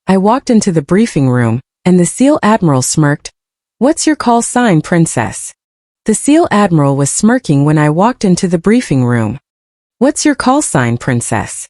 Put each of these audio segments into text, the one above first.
I walked into the briefing room, and the SEAL Admiral smirked. "What's your call sign, Princess?" The SEAL Admiral was smirking when I walked into the briefing room. "What's your call sign, Princess?"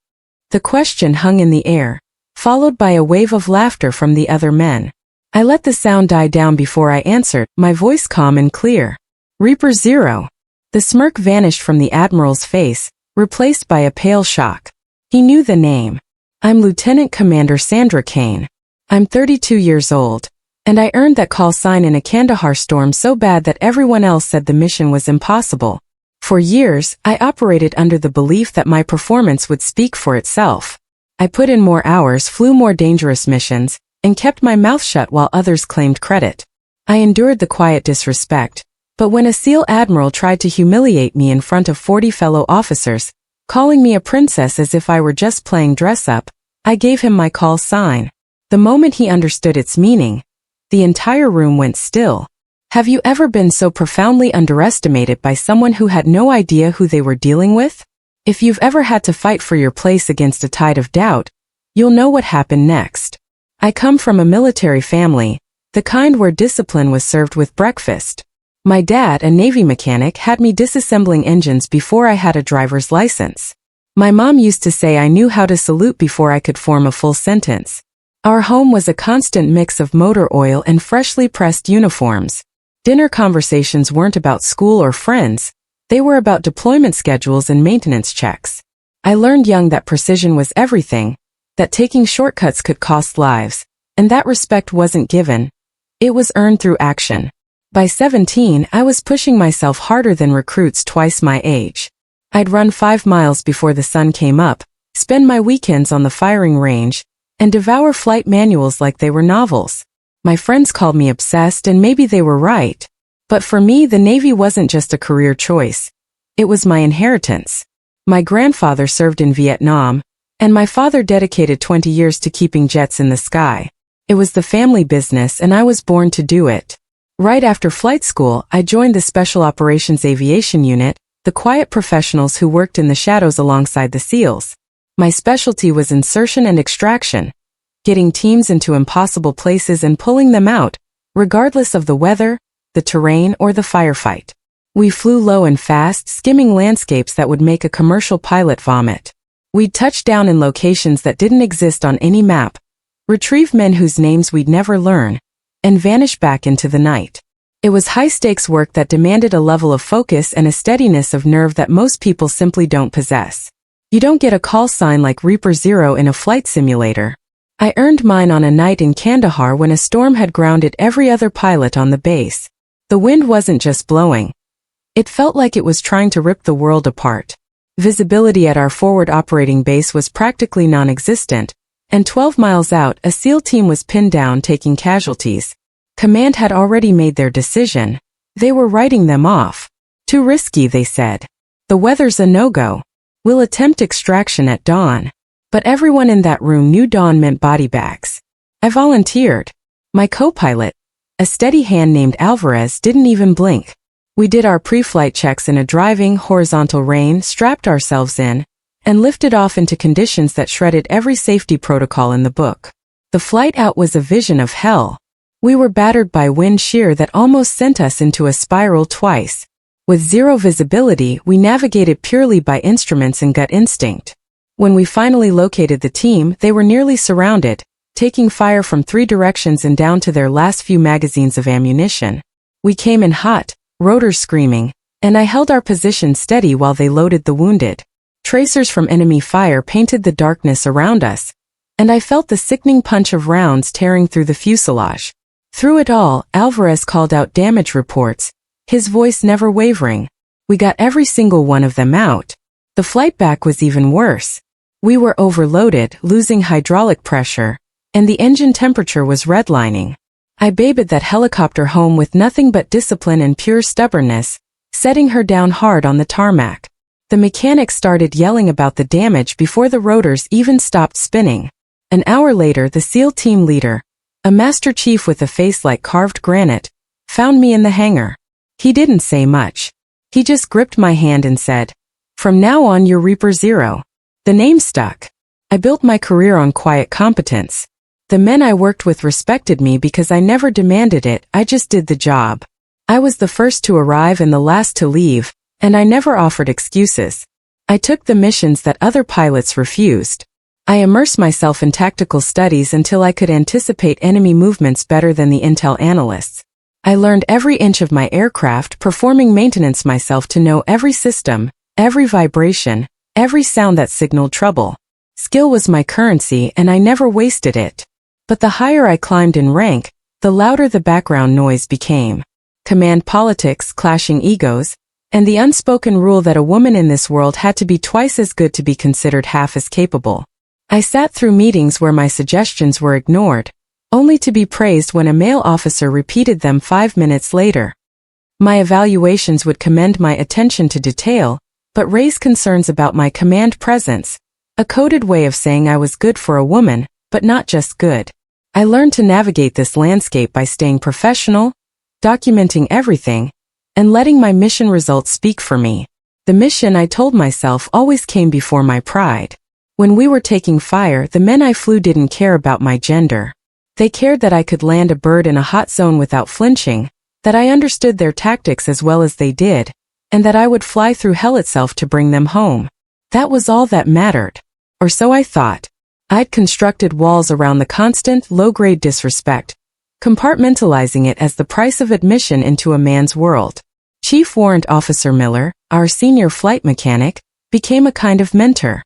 The question hung in the air, followed by a wave of laughter from the other men. I let the sound die down before I answered, my voice calm and clear. "Reaper Zero." The smirk vanished from the Admiral's face, replaced by a pale shock. He knew the name. "I'm Lieutenant Commander Sandra Kane. I'm 32 years old, and I earned that call sign in a Kandahar storm so bad that everyone else said the mission was impossible. For years, I operated under the belief that my performance would speak for itself. I put in more hours, flew more dangerous missions, and kept my mouth shut while others claimed credit. I endured the quiet disrespect, but when a SEAL Admiral tried to humiliate me in front of 40 fellow officers, calling me a princess as if I were just playing dress-up, I gave him my call sign. The moment he understood its meaning, the entire room went still. Have you ever been so profoundly underestimated by someone who had no idea who they were dealing with? If you've ever had to fight for your place against a tide of doubt, you'll know what happened next. I come from a military family, the kind where discipline was served with breakfast. My dad, a Navy mechanic, had me disassembling engines before I had a driver's license. My mom used to say I knew how to salute before I could form a full sentence. Our home was a constant mix of motor oil and freshly pressed uniforms. Dinner conversations weren't about school or friends, they were about deployment schedules and maintenance checks. I learned young that precision was everything, that taking shortcuts could cost lives, and that respect wasn't given. It was earned through action. By 17, I was pushing myself harder than recruits twice my age. I'd run 5 miles before the sun came up, spend my weekends on the firing range, and devour flight manuals like they were novels. My friends called me obsessed, and maybe they were right. But for me, the Navy wasn't just a career choice. It was my inheritance. My grandfather served in Vietnam, and my father dedicated 20 years to keeping jets in the sky. It was the family business, and I was born to do it. Right after flight school, I joined the Special Operations Aviation Unit, the quiet professionals who worked in the shadows alongside the SEALs. My specialty was insertion and extraction, getting teams into impossible places and pulling them out, regardless of the weather, the terrain, or the firefight. We flew low and fast, skimming landscapes that would make a commercial pilot vomit. We'd touch down in locations that didn't exist on any map, retrieve men whose names we'd never learn, and vanish back into the night. It was high-stakes work that demanded a level of focus and a steadiness of nerve that most people simply don't possess. You don't get a call sign like Reaper Zero in a flight simulator. I earned mine on a night in Kandahar when a storm had grounded every other pilot on the base. The wind wasn't just blowing. It felt like it was trying to rip the world apart. Visibility at our forward operating base was practically non-existent, and 12 miles out, a SEAL team was pinned down taking casualties. Command had already made their decision. They were writing them off. Too risky, they said. The weather's a no-go. We'll attempt extraction at dawn. But everyone in that room knew dawn meant body bags. I volunteered. My co-pilot, a steady hand named Alvarez, didn't even blink. We did our pre-flight checks in a driving, horizontal rain, strapped ourselves in, and lifted off into conditions that shredded every safety protocol in the book. The flight out was a vision of hell. We were battered by wind shear that almost sent us into a spiral twice. With zero visibility, we navigated purely by instruments and gut instinct. When we finally located the team, they were nearly surrounded, taking fire from 3 directions and down to their last few magazines of ammunition. We came in hot, rotors screaming, and I held our position steady while they loaded the wounded. Tracers from enemy fire painted the darkness around us, and I felt the sickening punch of rounds tearing through the fuselage. Through it all, Alvarez called out damage reports, his voice never wavering. We got every single one of them out. The flight back was even worse. We were overloaded, losing hydraulic pressure, and the engine temperature was redlining. I babied that helicopter home with nothing but discipline and pure stubbornness, setting her down hard on the tarmac. The mechanic started yelling about the damage before the rotors even stopped spinning. An hour later, the SEAL team leader, a master chief with a face like carved granite, found me in the hangar. He didn't say much. He just gripped my hand and said, "From now on, you're Reaper Zero." The name stuck. I built my career on quiet competence. The men I worked with respected me because I never demanded it, I just did the job. I was the first to arrive and the last to leave, and I never offered excuses. I took the missions that other pilots refused. I immersed myself in tactical studies until I could anticipate enemy movements better than the intel analysts. I learned every inch of my aircraft, performing maintenance myself to know every system, every vibration, every sound that signaled trouble. Skill was my currency and I never wasted it. But the higher I climbed in rank, the louder the background noise became. Command politics, clashing egos, and the unspoken rule that a woman in this world had to be twice as good to be considered half as capable. I sat through meetings where my suggestions were ignored, only to be praised when a male officer repeated them 5 minutes later. My evaluations would commend my attention to detail, but raise concerns about my command presence, a coded way of saying I was good for a woman, but not just good. I learned to navigate this landscape by staying professional, documenting everything, and letting my mission results speak for me. The mission, I told myself, always came before my pride. When we were taking fire, the men I flew didn't care about my gender. They cared that I could land a bird in a hot zone without flinching, that I understood their tactics as well as they did, and that I would fly through hell itself to bring them home. That was all that mattered. Or so I thought. I'd constructed walls around the constant, low-grade disrespect, compartmentalizing it as the price of admission into a man's world. Chief Warrant Officer Miller, our senior flight mechanic, became a kind of mentor.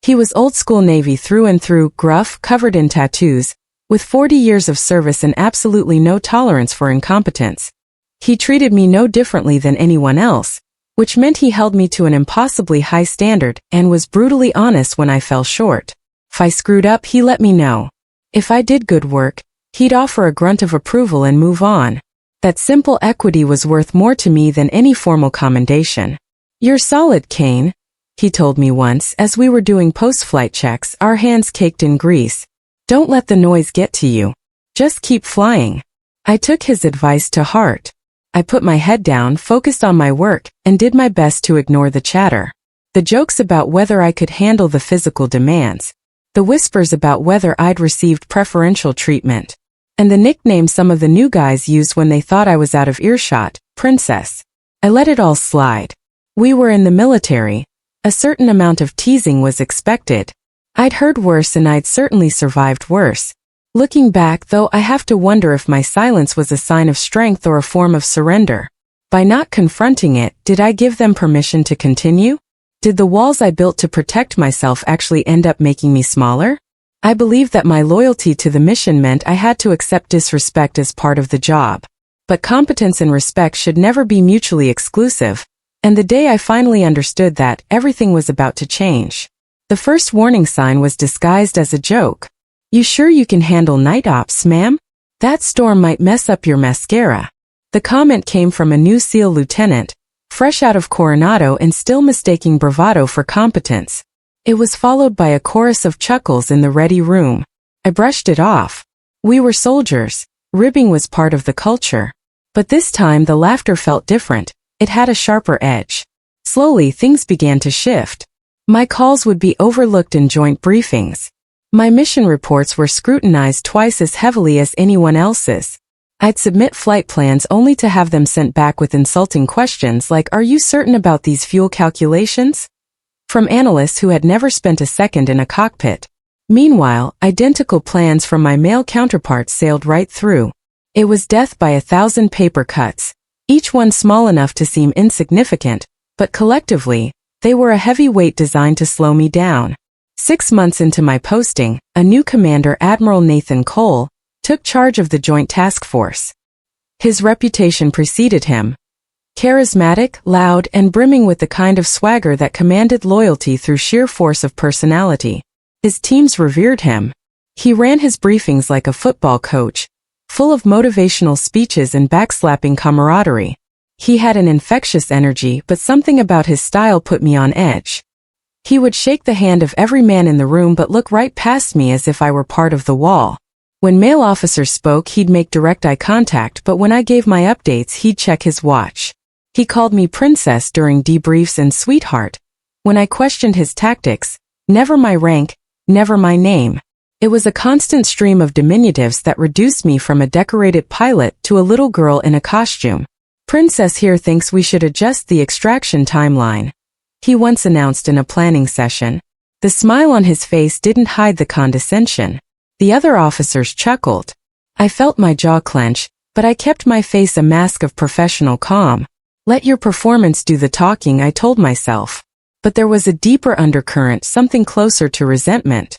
He was old-school Navy through and through, gruff, covered in tattoos, with 40 years of service and absolutely no tolerance for incompetence. He treated me no differently than anyone else, which meant he held me to an impossibly high standard and was brutally honest when I fell short. If I screwed up, he let me know. If I did good work, he'd offer a grunt of approval and move on. That simple equity was worth more to me than any formal commendation. "You're solid, Kane," he told me once as we were doing post-flight checks, our hands caked in grease. "Don't let the noise get to you. Just keep flying." I took his advice to heart. I put my head down, focused on my work, and did my best to ignore the chatter. The jokes about whether I could handle the physical demands. The whispers about whether I'd received preferential treatment. And the nickname some of the new guys used when they thought I was out of earshot, Princess. I let it all slide. We were in the military. A certain amount of teasing was expected. I'd heard worse and I'd certainly survived worse. Looking back, though, I have to wonder if my silence was a sign of strength or a form of surrender. By not confronting it, did I give them permission to continue? Did the walls I built to protect myself actually end up making me smaller? I believed that my loyalty to the mission meant I had to accept disrespect as part of the job. But competence and respect should never be mutually exclusive, and the day I finally understood that, everything was about to change. The first warning sign was disguised as a joke. "You sure you can handle night ops, ma'am? That storm might mess up your mascara." The comment came from a new SEAL lieutenant, fresh out of Coronado and still mistaking bravado for competence. It was followed by a chorus of chuckles in the ready room. I brushed it off. We were soldiers. Ribbing was part of the culture. But this time the laughter felt different. It had a sharper edge. Slowly things began to shift. My calls would be overlooked in joint briefings. My mission reports were scrutinized twice as heavily as anyone else's. I'd submit flight plans only to have them sent back with insulting questions like, "Are you certain about these fuel calculations?" from analysts who had never spent a second in a cockpit. Meanwhile, identical plans from my male counterparts sailed right through. It was death by 1,000 paper cuts, each one small enough to seem insignificant, but collectively, they were a heavy weight designed to slow me down. 6 months into my posting, a new commander, Admiral Nathan Cole, took charge of the Joint Task Force. His reputation preceded him. Charismatic, loud, and brimming with the kind of swagger that commanded loyalty through sheer force of personality. His teams revered him. He ran his briefings like a football coach, full of motivational speeches and backslapping camaraderie. He had an infectious energy, but something about his style put me on edge. He would shake the hand of every man in the room but look right past me as if I were part of the wall. When male officers spoke, he'd make direct eye contact, but when I gave my updates, he'd check his watch. He called me princess during debriefs and sweetheart. When I questioned his tactics, never my rank, never my name. It was a constant stream of diminutives that reduced me from a decorated pilot to a little girl in a costume. Princess here thinks we should adjust the extraction timeline, he once announced in a planning session. The smile on his face didn't hide the condescension. The other officers chuckled. I felt my jaw clench, but I kept my face a mask of professional calm. Let your performance do the talking, I told myself. But there was a deeper undercurrent, something closer to resentment.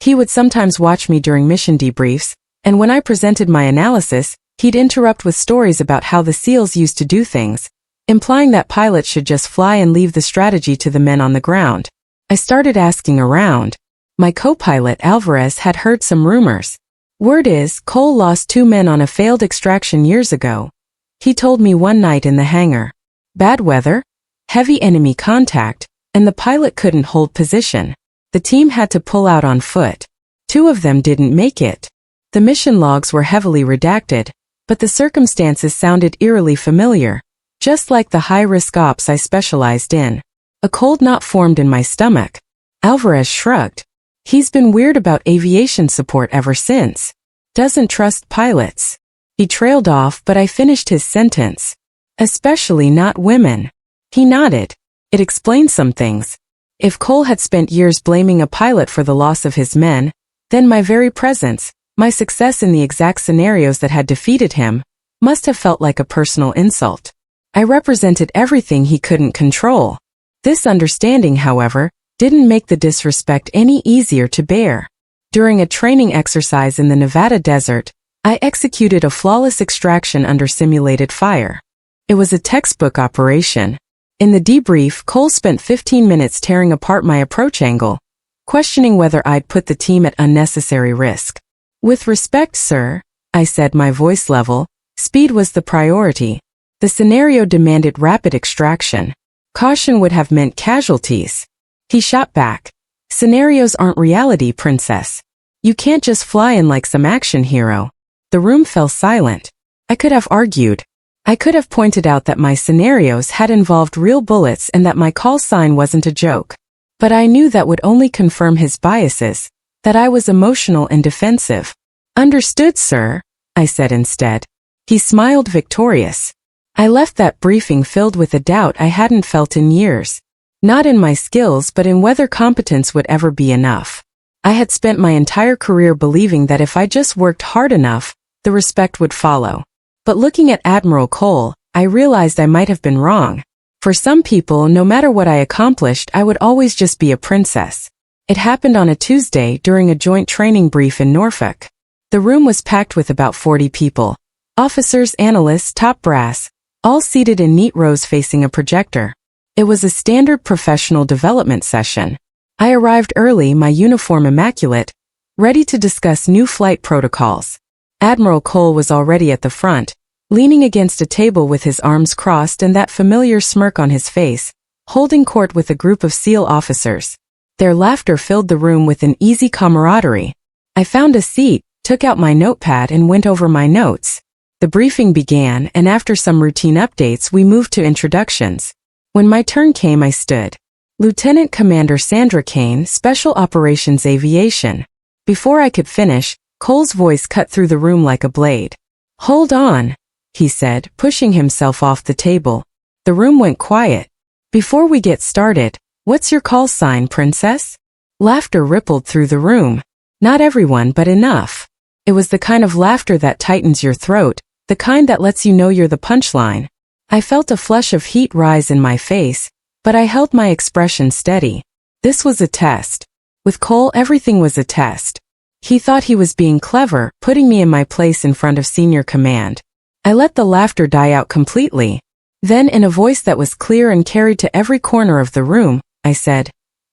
He would sometimes watch me during mission debriefs, and when I presented my analysis, he'd interrupt with stories about how the SEALs used to do things, implying that pilots should just fly and leave the strategy to the men on the ground. I started asking around. My co-pilot Alvarez had heard some rumors. Word is, Cole lost 2 men on a failed extraction years ago. He told me one night in the hangar. Bad weather, heavy enemy contact, and the pilot couldn't hold position. The team had to pull out on foot. 2 of them didn't make it. The mission logs were heavily redacted, but the circumstances sounded eerily familiar, just like the high-risk ops I specialized in. A cold knot formed in my stomach. Alvarez shrugged. He's been weird about aviation support ever since. Doesn't trust pilots. He trailed off, but I finished his sentence. Especially not women. He nodded. It explained some things. If Cole had spent years blaming a pilot for the loss of his men, then my very presence, my success in the exact scenarios that had defeated him, must have felt like a personal insult. I represented everything he couldn't control. This understanding, however, didn't make the disrespect any easier to bear. During a training exercise in the Nevada desert, I executed a flawless extraction under simulated fire. It was a textbook operation. In the debrief, Cole spent 15 minutes tearing apart my approach angle, questioning whether I'd put the team at unnecessary risk. With respect, sir, I said, my voice level, speed was the priority. The scenario demanded rapid extraction. Caution would have meant casualties. He shot back. Scenarios aren't reality, princess. You can't just fly in like some action hero. The room fell silent. I could have argued. I could have pointed out that my scenarios had involved real bullets and that my call sign wasn't a joke. But I knew that would only confirm his biases, that I was emotional and defensive. Understood, sir, I said instead. He smiled victorious. I left that briefing filled with a doubt I hadn't felt in years. Not in my skills, but in whether competence would ever be enough. I had spent my entire career believing that if I just worked hard enough, the respect would follow. But looking at Admiral Cole, I realized I might have been wrong. For some people, no matter what I accomplished, I would always just be a princess. It happened on a Tuesday during a joint training brief in Norfolk. The room was packed with about 40 people. Officers, analysts, top brass, all seated in neat rows facing a projector. It was a standard professional development session. I arrived early, my uniform immaculate, ready to discuss new flight protocols. Admiral Cole was already at the front, leaning against a table with his arms crossed and that familiar smirk on his face, holding court with a group of SEAL officers. Their laughter filled the room with an easy camaraderie. I found a seat, took out my notepad and went over my notes. The briefing began, and after some routine updates we moved to introductions. When my turn came, I stood. Lieutenant Commander Sandra Kane, Special Operations Aviation. Before I could finish, Cole's voice cut through the room like a blade. Hold on, he said, pushing himself off the table. The room went quiet. Before we get started, what's your call sign, princess? Laughter rippled through the room. Not everyone, but enough. It was the kind of laughter that tightens your throat, the kind that lets you know you're the punchline. I felt a flush of heat rise in my face, but I held my expression steady. This was a test. With Cole, everything was a test. He thought he was being clever, putting me in my place in front of senior command. I let the laughter die out completely. Then, in a voice that was clear and carried to every corner of the room, I said,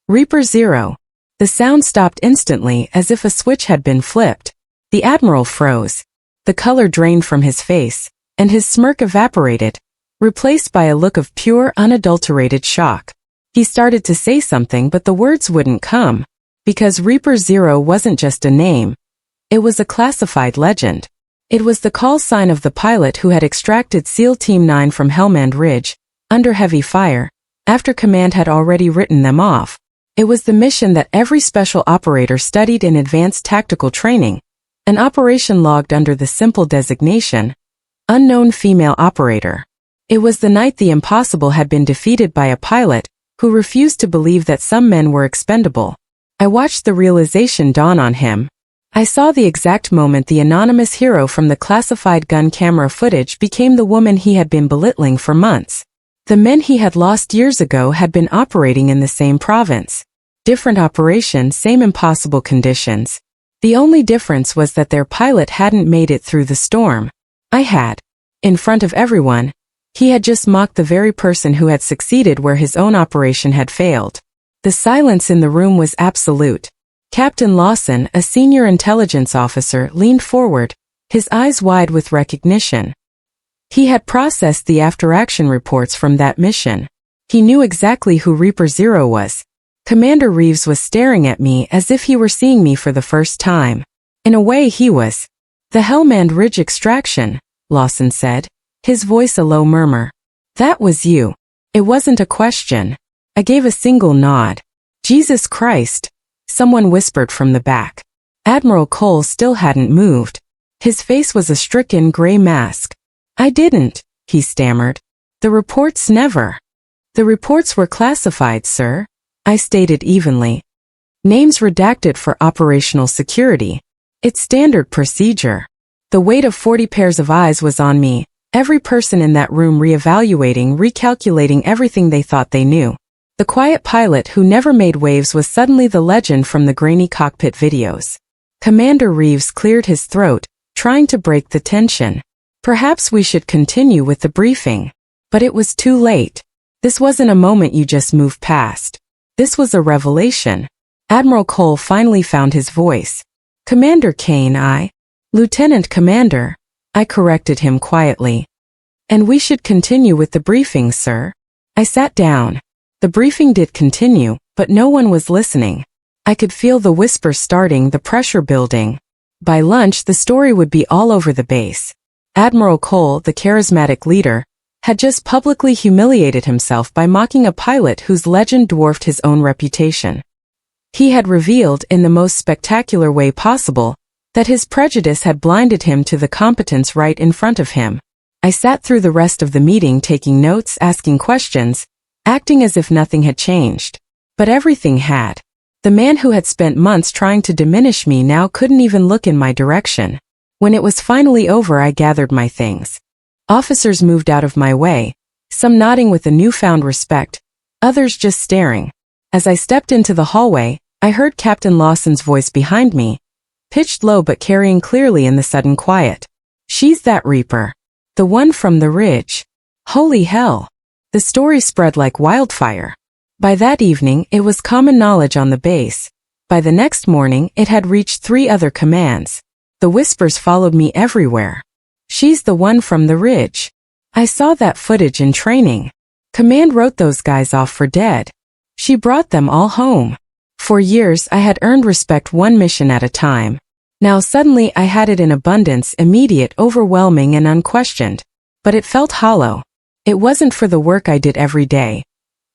Reaper 0. The sound stopped instantly, as if a switch had been flipped. The Admiral froze. The color drained from his face, and his smirk evaporated, replaced by a look of pure, unadulterated shock. He started to say something, but the words wouldn't come, because Reaper 0 wasn't just a name. It was a classified legend. It was the call sign of the pilot who had extracted SEAL Team 9 from Helmand Ridge, under heavy fire, after command had already written them off. It was the mission that every special operator studied in advanced tactical training, an operation logged under the simple designation, Unknown Female Operator. It was the night the impossible had been defeated by a pilot who refused to believe that some men were expendable. I watched the realization dawn on him. I saw the exact moment the anonymous hero from the classified gun camera footage became the woman he had been belittling for months. The men he had lost years ago had been operating in the same province. Different operation, same impossible conditions. The only difference was that their pilot hadn't made it through the storm. I had. In front of everyone, he had just mocked the very person who had succeeded where his own operation had failed. The silence in the room was absolute. Captain Lawson, a senior intelligence officer, leaned forward, his eyes wide with recognition. He had processed the after-action reports from that mission. He knew exactly who Reaper Zero was. Commander Reeves was staring at me as if he were seeing me for the first time. In a way he was. "The Hellman Ridge extraction," Lawson said, his voice a low murmur. "That was you." It wasn't a question. I gave a single nod. "Jesus Christ," someone whispered from the back. Admiral Cole still hadn't moved. His face was a stricken gray mask. "I didn't," he stammered. "The reports never." "The reports were classified, sir," I stated evenly. "Names redacted for operational security. It's standard procedure." The weight of 40 pairs of eyes was on me, every person in that room reevaluating, recalculating everything they thought they knew. The quiet pilot who never made waves was suddenly the legend from the grainy cockpit videos. Commander Reeves cleared his throat, trying to break the tension. "Perhaps we should continue with the briefing." But it was too late. This wasn't a moment you just moved past. This was a revelation. Admiral Cole finally found his voice. "Commander Kane, Lieutenant Commander," I corrected him quietly. "And we should continue with the briefing, sir." I sat down. The briefing did continue, but no one was listening. I could feel the whispers starting, the pressure building. By lunch, the story would be all over the base. Admiral Cole, the charismatic leader, had just publicly humiliated himself by mocking a pilot whose legend dwarfed his own reputation. He had revealed, in the most spectacular way possible, that his prejudice had blinded him to the competence right in front of him. I sat through the rest of the meeting taking notes, asking questions, acting as if nothing had changed. But everything had. The man who had spent months trying to diminish me now couldn't even look in my direction. When it was finally over, I gathered my things. Officers moved out of my way, some nodding with a newfound respect, others just staring. As I stepped into the hallway, I heard Captain Lawson's voice behind me, pitched low but carrying clearly in the sudden quiet. "She's that Reaper. The one from the ridge." Holy hell. The story spread like wildfire. By that evening, it was common knowledge on the base. By the next morning, it had reached 3 other commands. The whispers followed me everywhere. "She's the one from the ridge. I saw that footage in training. Command wrote those guys off for dead. She brought them all home." For years, I had earned respect one mission at a time. Now suddenly I had it in abundance, immediate, overwhelming, and unquestioned. But it felt hollow. It wasn't for the work I did every day.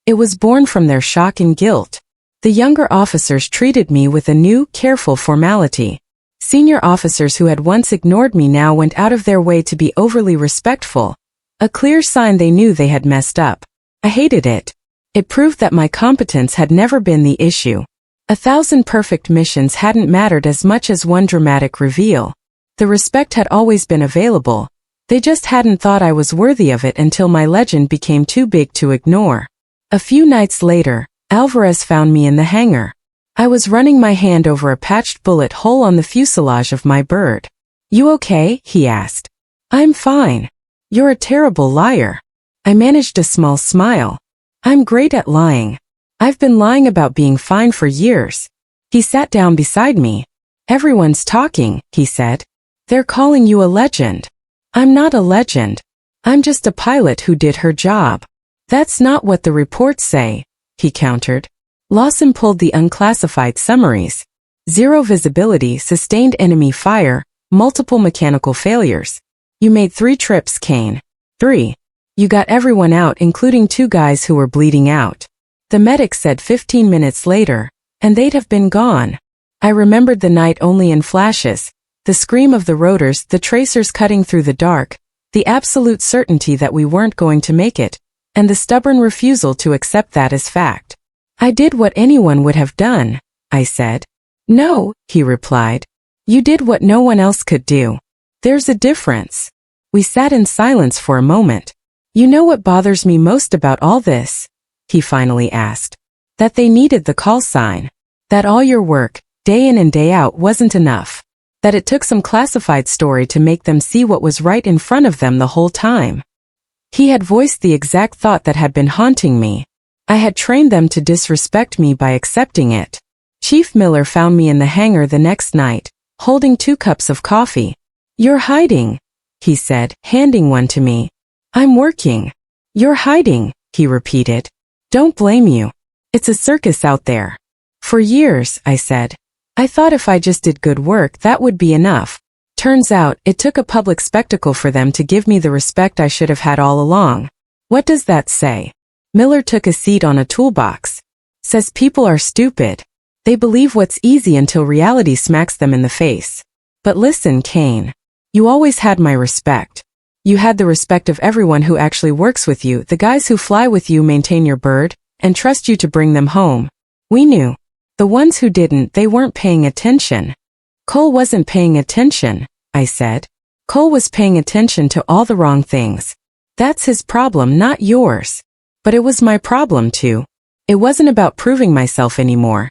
It was born from their shock and guilt. The younger officers treated me with a new, careful formality. Senior officers who had once ignored me now went out of their way to be overly respectful, a clear sign they knew they had messed up. I hated it. It proved that my competence had never been the issue. 1,000 perfect missions hadn't mattered as much as one dramatic reveal. The respect had always been available. They just hadn't thought I was worthy of it until my legend became too big to ignore. A few nights later, Alvarez found me in the hangar. I was running my hand over a patched bullet hole on the fuselage of my bird. "You okay?" he asked. "I'm fine." "You're a terrible liar." I managed a small smile. "I'm great at lying. I've been lying about being fine for years." He sat down beside me. "Everyone's talking," he said. "They're calling you a legend." "I'm not a legend. I'm just a pilot who did her job." "That's not what the reports say," he countered. Lawson pulled the unclassified summaries. 0 visibility, sustained enemy fire, multiple mechanical failures. "You made 3 trips, Kane. 3. You got everyone out, including 2 guys who were bleeding out. The medic said 15 minutes later, and they'd have been gone. I remembered the night only in flashes, the scream of the rotors, the tracers cutting through the dark, the absolute certainty that we weren't going to make it, and the stubborn refusal to accept that as fact. I did what anyone would have done, I said. No, he replied. You did what no one else could do. There's a difference. We sat in silence for a moment. You know what bothers me most about all this? He finally asked. That they needed the call sign. That all your work, day in and day out, wasn't enough. That it took some classified story to make them see what was right in front of them the whole time. He had voiced the exact thought that had been haunting me. I had trained them to disrespect me by accepting it. Chief Miller found me in the hangar the next night, holding 2 cups of coffee. You're hiding, he said, handing one to me. I'm working. You're hiding, he repeated. Don't blame you. It's a circus out there. For years, I said. I thought if I just did good work that would be enough. Turns out, it took a public spectacle for them to give me the respect I should have had all along. What does that say? Miller took a seat on a toolbox. Says people are stupid. They believe what's easy until reality smacks them in the face. But listen, Kane. You always had my respect. You had the respect of everyone who actually works with you, the guys who fly with you, maintain your bird, and trust you to bring them home. We knew. The ones who didn't, they weren't paying attention. Cole wasn't paying attention, I said. Cole was paying attention to all the wrong things. That's his problem, not yours. But it was my problem too. It wasn't about proving myself anymore.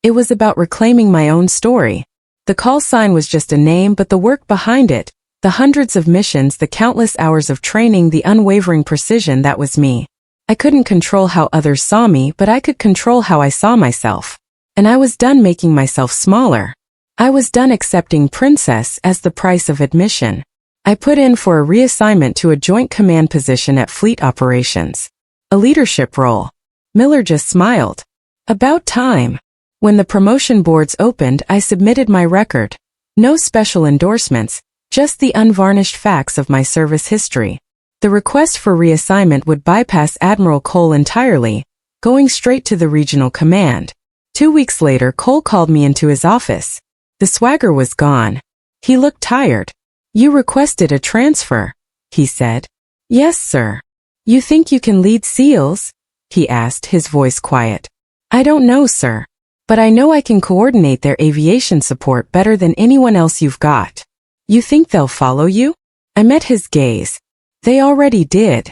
It was about reclaiming my own story. The call sign was just a name, but the work behind it, the hundreds of missions, the countless hours of training, the unwavering precision, that was me. I couldn't control how others saw me, but I could control how I saw myself. And I was done making myself smaller. I was done accepting Princess as the price of admission. I put in for a reassignment to a joint command position at Fleet Operations. A leadership role. Miller just smiled. About time. When the promotion boards opened, I submitted my record. No special endorsements, just the unvarnished facts of my service history. The request for reassignment would bypass Admiral Cole entirely, going straight to the regional command. 2 weeks later, Cole called me into his office. The swagger was gone. He looked tired. You requested a transfer, he said. Yes, sir. You think you can lead SEALs? He asked, his voice quiet. I don't know, sir. But I know I can coordinate their aviation support better than anyone else you've got. You think they'll follow you? I met his gaze. They already did.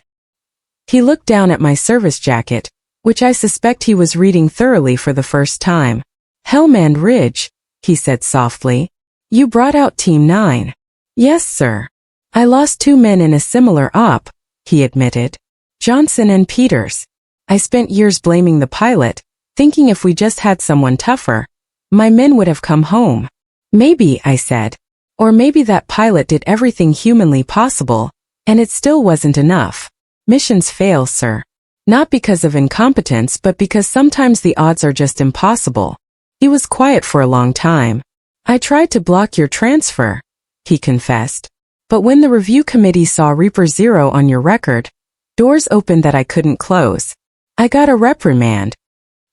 He looked down at my service jacket, which I suspect he was reading thoroughly for the first time. Hellman Ridge, he said softly. You brought out Team 9. Yes, sir. I lost 2 men in a similar op, he admitted. Johnson and Peters. I spent years blaming the pilot, thinking if we just had someone tougher, my men would have come home. Maybe, I said. Or maybe that pilot did everything humanly possible, and it still wasn't enough. Missions fail, sir. Not because of incompetence, but because sometimes the odds are just impossible. He was quiet for a long time. I tried to block your transfer, he confessed. But when the review committee saw Reaper 0 on your record, doors opened that I couldn't close. I got a reprimand.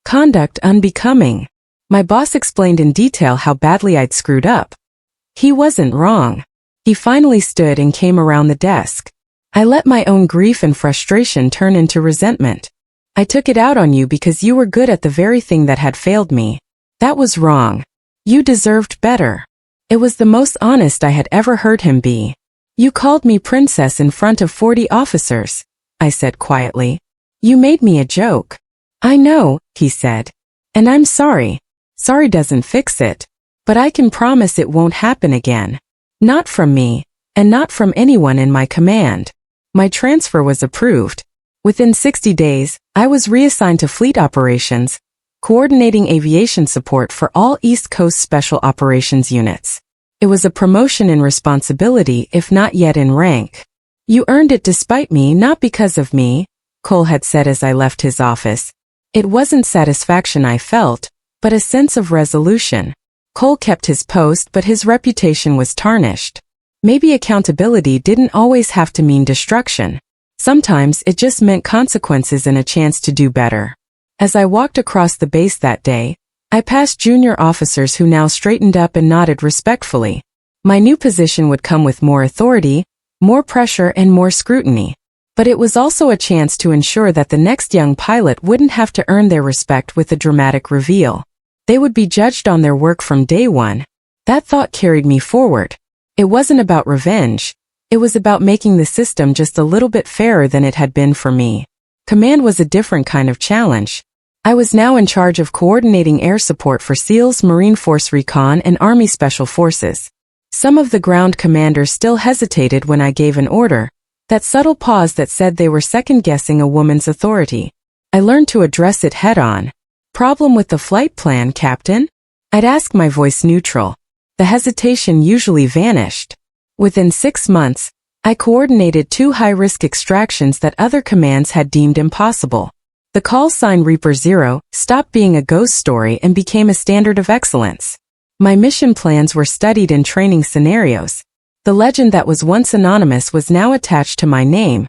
Conduct unbecoming. My boss explained in detail how badly I'd screwed up. He wasn't wrong. He finally stood and came around the desk. I let my own grief and frustration turn into resentment. I took it out on you because you were good at the very thing that had failed me. That was wrong. You deserved better. It was the most honest I had ever heard him be. You called me princess in front of 40 officers, I said quietly. You made me a joke. I know, he said. And I'm sorry. Sorry doesn't fix it. But I can promise it won't happen again. Not from me, and not from anyone in my command. My transfer was approved. Within 60 days, I was reassigned to Fleet Operations, coordinating aviation support for all East Coast Special Operations units. It was a promotion in responsibility, if not yet in rank. You earned it despite me, not because of me, Cole had said as I left his office. It wasn't satisfaction I felt, but a sense of resolution. Cole kept his post, but his reputation was tarnished. Maybe accountability didn't always have to mean destruction. Sometimes it just meant consequences and a chance to do better. As I walked across the base that day, I passed junior officers who now straightened up and nodded respectfully. My new position would come with more authority, more pressure and more scrutiny. But it was also a chance to ensure that the next young pilot wouldn't have to earn their respect with a dramatic reveal. They would be judged on their work from day one. That thought carried me forward. It wasn't about revenge. It was about making the system just a little bit fairer than it had been for me. Command was a different kind of challenge. I was now in charge of coordinating air support for SEALs, Marine Force Recon, and Army Special Forces. Some of the ground commanders still hesitated when I gave an order, that subtle pause that said they were second-guessing a woman's authority. I learned to address it head-on. Problem with the flight plan, Captain? I'd ask, my voice neutral. The hesitation usually vanished. Within 6 months, I coordinated 2 high-risk extractions that other commands had deemed impossible. The call sign Reaper Zero stopped being a ghost story and became a standard of excellence. My mission plans were studied in training scenarios. The legend that was once anonymous was now attached to my name,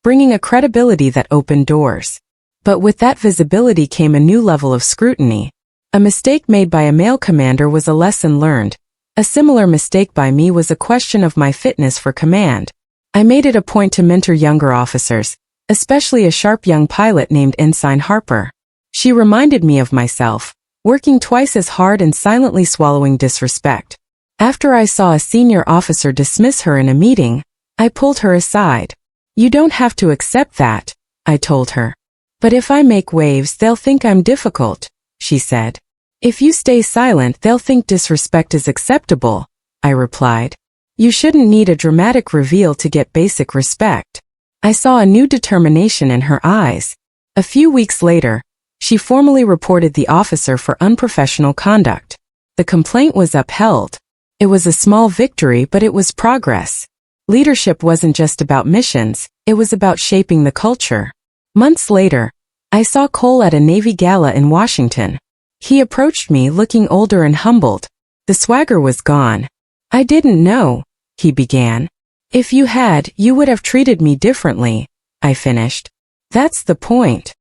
bringing a credibility that opened doors. But with that visibility came a new level of scrutiny. A mistake made by a male commander was a lesson learned. A similar mistake by me was a question of my fitness for command. I made it a point to mentor younger officers, especially a sharp young pilot named Ensign Harper. She reminded me of myself, working twice as hard and silently swallowing disrespect. After I saw a senior officer dismiss her in a meeting, I pulled her aside. "You don't have to accept that," I told her. "But if I make waves, they'll think I'm difficult," she said. "If you stay silent, they'll think disrespect is acceptable," I replied. "You shouldn't need a dramatic reveal to get basic respect." I saw a new determination in her eyes. A few weeks later, she formally reported the officer for unprofessional conduct. The complaint was upheld. It was a small victory, but it was progress. Leadership wasn't just about missions, it was about shaping the culture. Months later, I saw Cole at a Navy gala in Washington. He approached me looking older and humbled. The swagger was gone. "I didn't know," he began. "If you had, you would have treated me differently," I finished. "That's the point."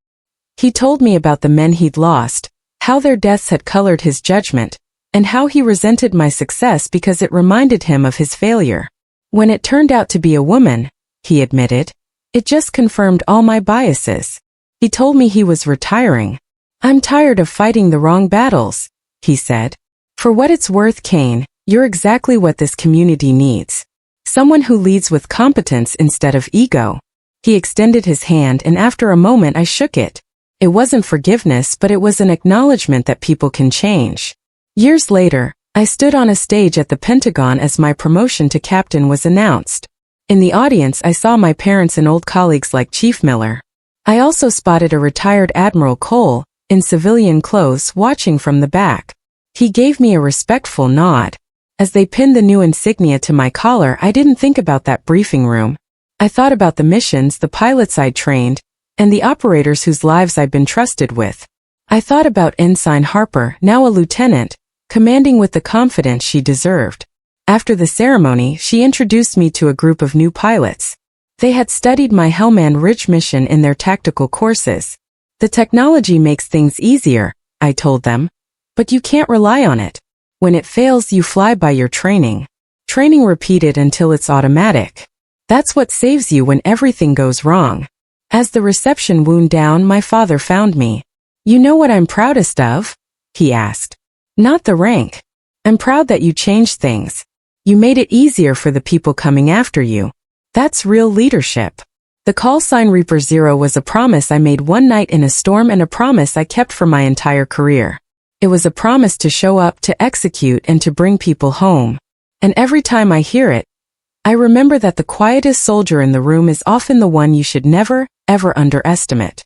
He told me about the men he'd lost, how their deaths had colored his judgment, and how he resented my success because it reminded him of his failure. When it turned out to be a woman, he admitted, it just confirmed all my biases. He told me he was retiring. "I'm tired of fighting the wrong battles," he said. "For what it's worth, Kane, you're exactly what this community needs. Someone who leads with competence instead of ego." He extended his hand, and after a moment I shook it. It wasn't forgiveness, but it was an acknowledgement that people can change. Years later, I stood on a stage at the Pentagon as my promotion to captain was announced. In the audience, I saw my parents and old colleagues like Chief Miller. I also spotted a retired Admiral Cole, in civilian clothes, watching from the back. He gave me a respectful nod. As they pinned the new insignia to my collar, I didn't think about that briefing room. I thought about the missions, the pilots I'd trained, and the operators whose lives I'd been trusted with. I thought about Ensign Harper, now a lieutenant, commanding with the confidence she deserved. After the ceremony, she introduced me to a group of new pilots. They had studied my Hellman Ridge mission in their tactical courses. "The technology makes things easier," I told them, "but you can't rely on it. When it fails, you fly by your training. Training repeated until it's automatic. That's what saves you when everything goes wrong." As the reception wound down, my father found me. "You know what I'm proudest of?" he asked. "Not the rank. I'm proud that you changed things. You made it easier for the people coming after you. That's real leadership." The call sign Reaper Zero was a promise I made one night in a storm, and a promise I kept for my entire career. It was a promise to show up, to execute, and to bring people home. And every time I hear it, I remember that the quietest soldier in the room is often the one you should never, ever underestimate.